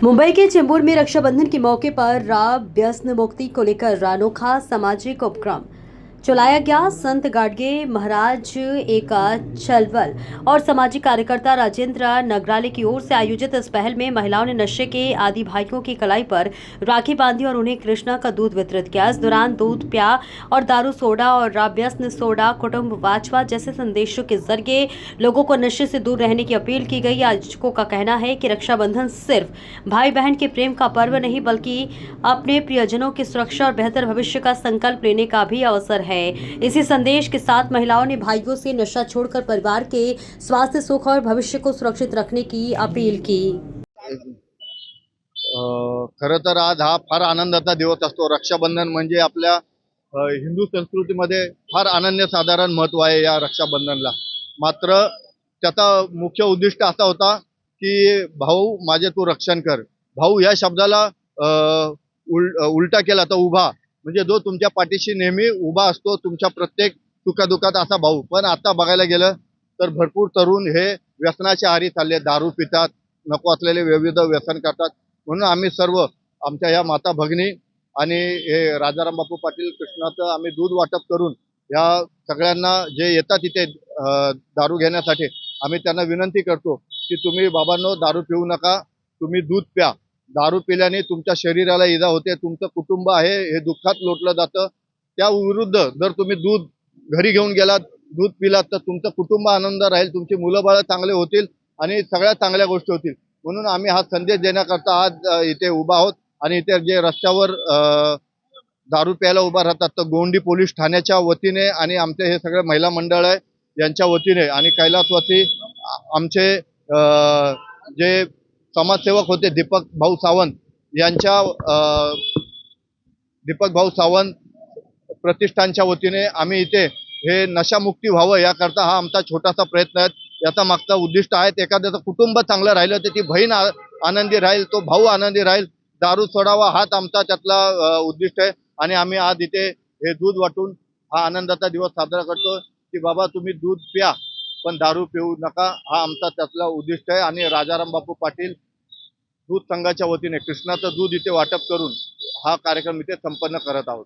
मुंबई के चेंबूर में रक्षाबंधन के मौके पर व्यसन मुक्ति को लेकर अनोखा सामाजिक उपक्रम चलाया गया। संत गाडगे महाराज एक छलवल और सामाजिक कार्यकर्ता राजेंद्र नगराले की ओर से आयोजित इस पहल में महिलाओं ने नशे के आदि भाइयों की कलाई पर राखी बांधी और उन्हें कृष्णा का दूध वितरित किया। इस दौरान दूध प्या और दारू सोडा और व्यसन सोडा कुटुंब वाचवा जैसे संदेशों के जरिए लोगों को नशे से दूर रहने की अपील की गई। आयोजकों का कहना है कि रक्षाबंधन सिर्फ भाई बहन के प्रेम का पर्व नहीं बल्कि अपने प्रियजनों की सुरक्षा और बेहतर भविष्य का संकल्प लेने का भी अवसर है। इसी संदेश के साथ महिलाओं ने भाइयों से नशा छोड़कर परिवार के स्वास्थ्य, सुख और भविष्य को सुरक्षित रखने की अपील की। खरं तर आज हा फार आनंदाचा दिवस असतो। रक्षाबंधन म्हणजे आपल्या हिंदू संस्कृतीमध्ये फार अनन्यसाधारण महत्त्व आहे या रक्षाबंधनला। मात्र त्याचा मुख्य उद्दिष्ट असा होता की भाऊ माझे तू रक्षण कर। भाऊ या शब्दाला उलटा केला तर उभा, म्हणजे जो तुमच्या पाठीशी नेहमी उभा असतो तुमच्या प्रत्येक सुखादुखात असा भाऊ। पण आता बघायला गेलं तर भरपूर तरुण हे व्यसनाच्या आहारी चालले, दारू पितात, नको असलेले विविध व्यसन करतात। म्हणून आम्ही सर्व आमच्या या माता भगिनी आणि हे राजाराम बापू पाटील कृष्णाचं आम्ही दूध वाटप करून या सगळ्यांना जे येतात इथे दारू घेण्यासाठी आम्ही त्यांना विनंती करतो की तुम्ही बाबांनो दारू पिऊ नका, तुम्ही दूध प्या। दारू पिल्याने तुमच्या शरीराला इजा होते, तुमचं कुटुंब आहे हे दुःखात लोटलं जातं। त्या विरुद्ध जर तुम्ही दूध घरी घेऊन गेलात, दूध पिलात तर तुमचं कुटुंब आनंद राहील, तुमची मुलं बाळ चांगले होतील आणि सगळ्या चांगल्या गोष्टी होतील। म्हणून आम्ही हा संदेश देण्याकरता आज इथे उभा आहोत। आणि इथे जे रस्त्यावर दारू प्यायला उभा राहतात तर गोंडी पोलीस ठाण्याच्या वतीने आणि आमचे हे सगळे महिला मंडळ आहे यांच्या वतीने आणि कैलासवासी आमचे जे समाजसेवक होते दीपक भाऊ सावंत यांच्या दीपक भाऊ सावंत प्रतिष्ठानच्या वतीने आम्ही इथे हे नशामुक्ती व्हावं याकरता हा आमचा छोटासा प्रयत्न आहे। याचा मागचा उद्दिष्ट आहे एखाद्याचं कुटुंब चांगलं राहिलं तर ती बहीण आनंदी राहील, तो भाऊ आनंदी राहील, दारू सोडावा हाच आमचा त्यातला उद्दिष्ट आहे। आणि आम्ही आज इथे हे दूध वाटून हा आनंदाचा दिवस साजरा करतो की बाबा तुम्ही दूध प्या पण दारू पिऊ नका, हा आमचा त्यातला उद्दिष्ट आहे। आणि राजाराम बापू पाटील दूध संघाच्या वतीने कृष्णाचं दूध इथे वाटप करून हा कार्यक्रम इथे संपन्न करत आहोत।